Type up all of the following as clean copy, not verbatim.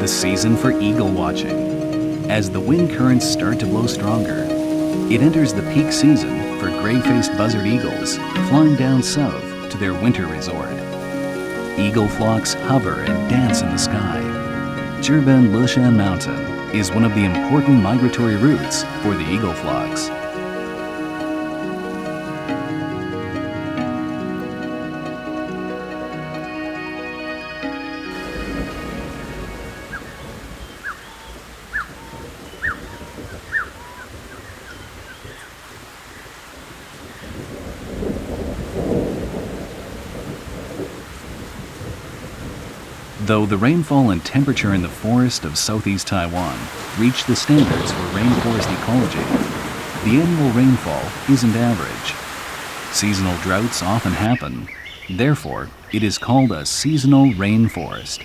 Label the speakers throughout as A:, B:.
A: the season for eagle watching. As the wind currents start to blow stronger, it enters the peak season for gray-faced buzzard eagles flying down south to their winter resort. Eagle flocks hover and dance in the sky. Zhiben Mountain is one of the important migratory routes for the eagle flocks. Though the rainfall and temperature in the forest of southeast Taiwan reach the standards for rainforest ecology, the annual rainfall isn't average. Seasonal droughts often happen. Therefore, it is called a seasonal rainforest.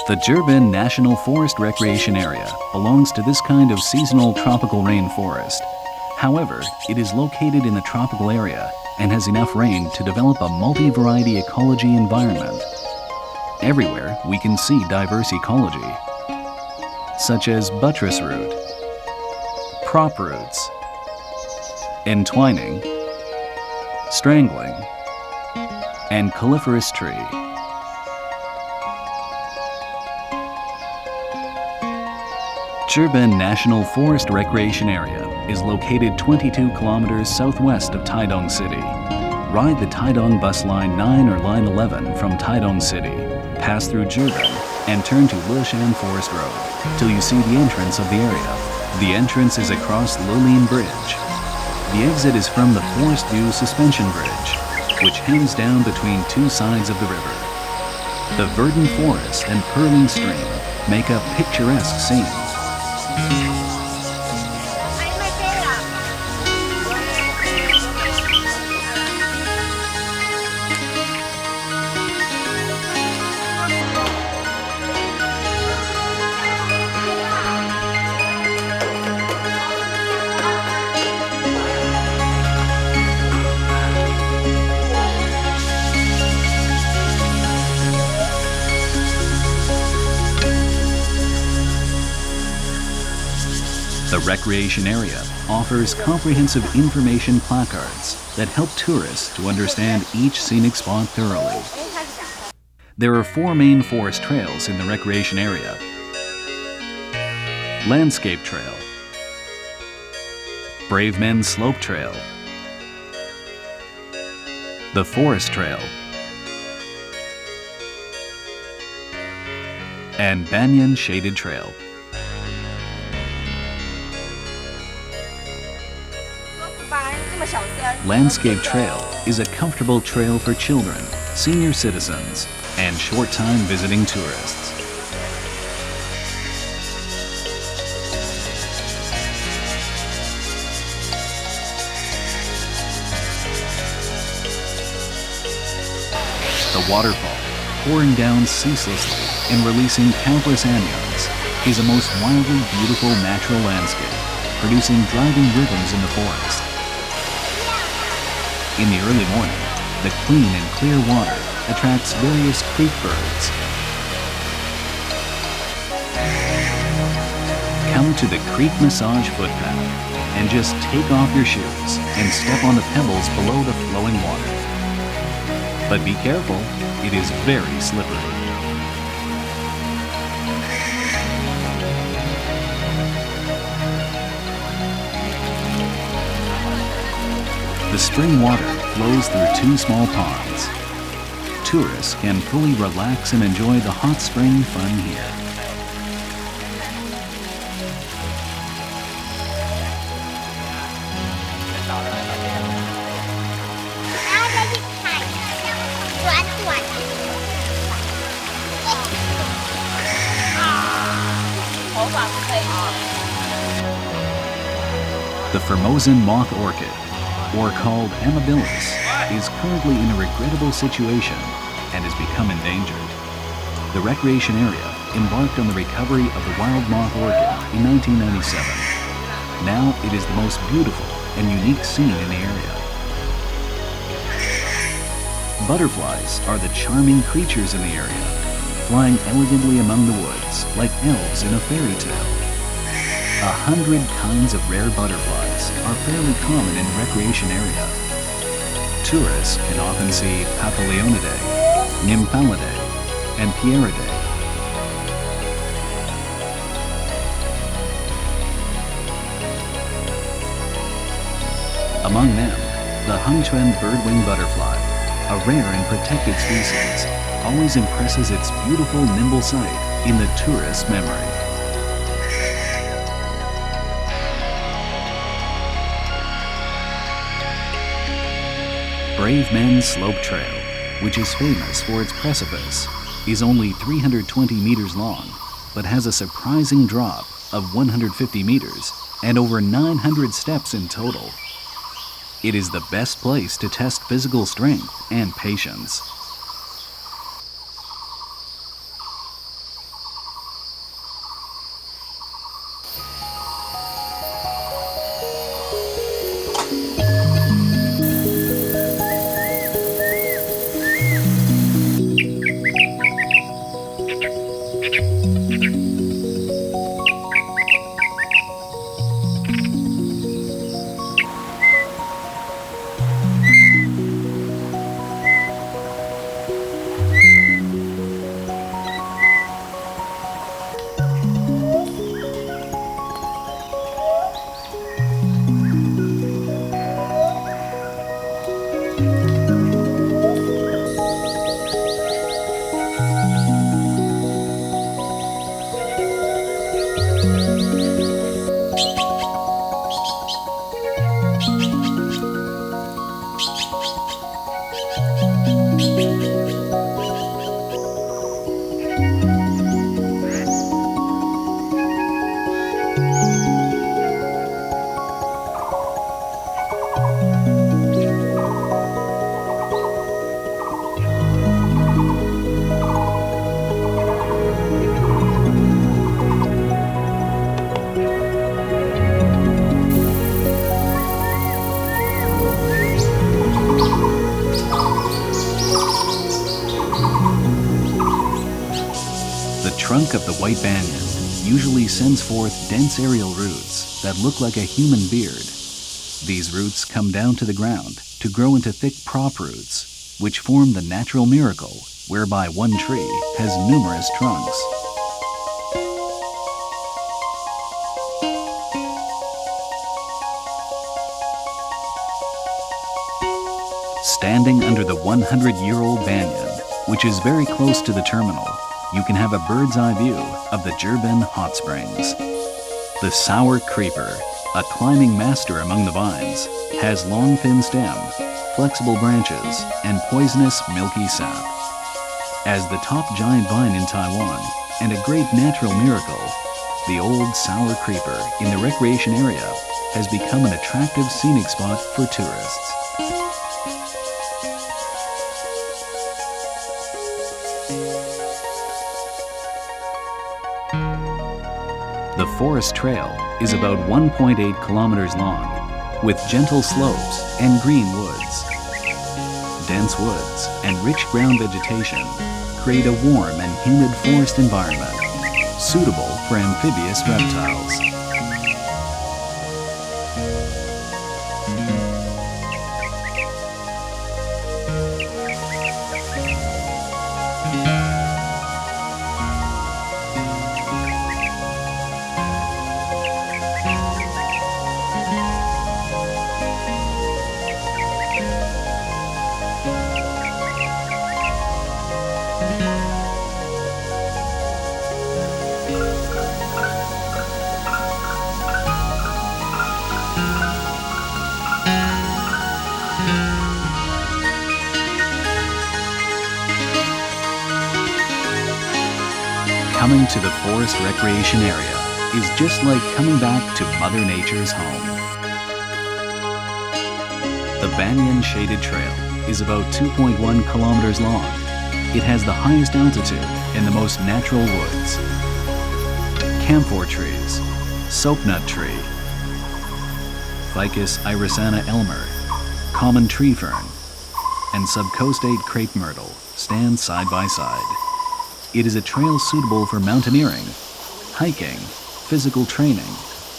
A: The Jhihben National Forest Recreation Area belongs to this kind of seasonal tropical rainforest. However, it is located in the tropical area and has enough rain to develop a multi-variety ecology environment. Everywhere we can see diverse ecology, such as buttress root, prop roots, entwining, strangling, and coniferous tree. Jhihben National Forest Recreation Area is located 22 kilometers southwest of Taitung City. Ride the Taitung Bus Line 9 or Line 11 from Taitung City, pass through Zhiben, and turn to Leshan Forest Road till you see the entrance of the area. The entrance is across Lilin Bridge. The exit is from the Forest View Suspension Bridge, which hangs down between two sides of the river. The verdant forest and purling stream make a picturesque scene. The recreation area offers comprehensive information placards that help tourists to understand each scenic spot thoroughly. There are 4 main forest trails in the recreation area: Landscape Trail, Brave Men Slope Trail, the Forest Trail, and Banyan Shaded Trail. Landscape Trail is a comfortable trail for children, senior citizens, and short-time visiting tourists. The waterfall, pouring down ceaselessly and releasing countless anyons, is a most wildly beautiful natural landscape, producing driving rhythms in the forest. In the early morning, the clean and clear water attracts various creek birds. Come to the creek massage footpath and just take off your shoes and step on the pebbles below the flowing water. But be careful, it is very slippery. The spring water flows through 2 small ponds. Tourists can fully relax and enjoy the hot spring fun here. The Formosan moth orchid, or called amabilis, is currently in a regrettable situation and has become endangered. The recreation area embarked on the recovery of the wild moth orchid in 1997. Now it is the most beautiful and unique scene in the area. Butterflies are the charming creatures in the area, flying elegantly among the woods like elves in a fairy tale. 100 kinds of rare butterflies are fairly common in the recreation area. Tourists can often see Papilionidae, Nymphalidae, and Pieridae. Among them, the Hengquan birdwing butterfly, a rare and protected species, always impresses its beautiful, nimble sight in the tourist's memory. Brave Men's Slope Trail, which is famous for its precipice, is only 320 meters long, but has a surprising drop of 150 meters and over 900 steps in total. It is the best place to test physical strength and patience. The trunk of the white banyan usually sends forth dense aerial roots that look like a human beard. These roots come down to the ground to grow into thick prop roots, which form the natural miracle whereby one tree has numerous trunks. Standing under the 100-year-old banyan, which is very close to the terminal, you can have a bird's eye view of the Jhihbennei Hot Springs. The sour creeper, a climbing master among the vines, has long thin stem, flexible branches, and poisonous milky sap. As the top giant vine in Taiwan and a great natural miracle, the old sour creeper in the recreation area has become an attractive scenic spot for tourists. The forest trail is about 1.8 kilometers long, with gentle slopes and green woods. Dense woods and rich ground vegetation create a warm and humid forest environment, suitable for amphibious reptiles. Coming to the forest recreation area is just like coming back to Mother Nature's home. The Banyan Shaded Trail is about 2.1 kilometers long, It has the highest altitude in the most natural woods. Camphor trees, soapnut tree, Ficus irisana elmer, common tree fern, and subcoastate crepe myrtle stand side by side. It is a trail suitable for mountaineering, hiking, physical training,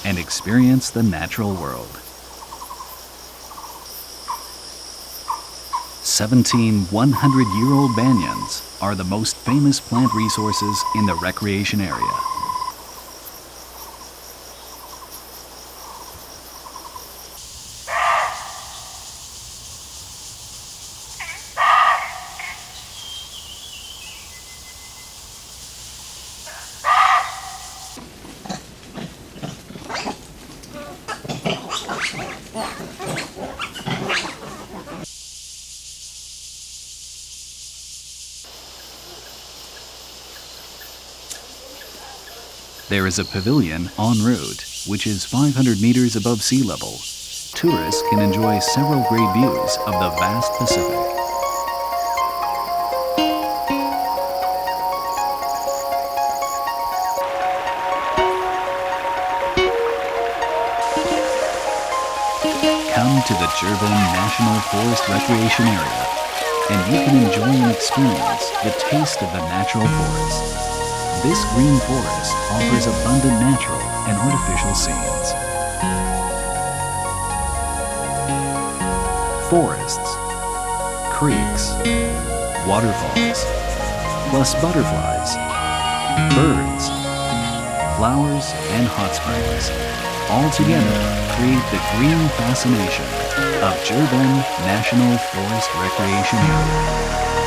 A: and experience the natural world. 17 100-year-old banyans are the most famous plant resources in the recreation area. There is a pavilion en route, which is 500 meters above sea level. Tourists can enjoy several great views of the vast Pacific. Come to the Zhiben National Forest Recreation Area, and you can enjoy and experience the taste of the natural forest. This green forest offers abundant natural and artificial scenes. Forests, creeks, waterfalls, plus butterflies, birds, flowers, and hot springs, all together create the green fascination of Jhihben National Forest Recreation Area.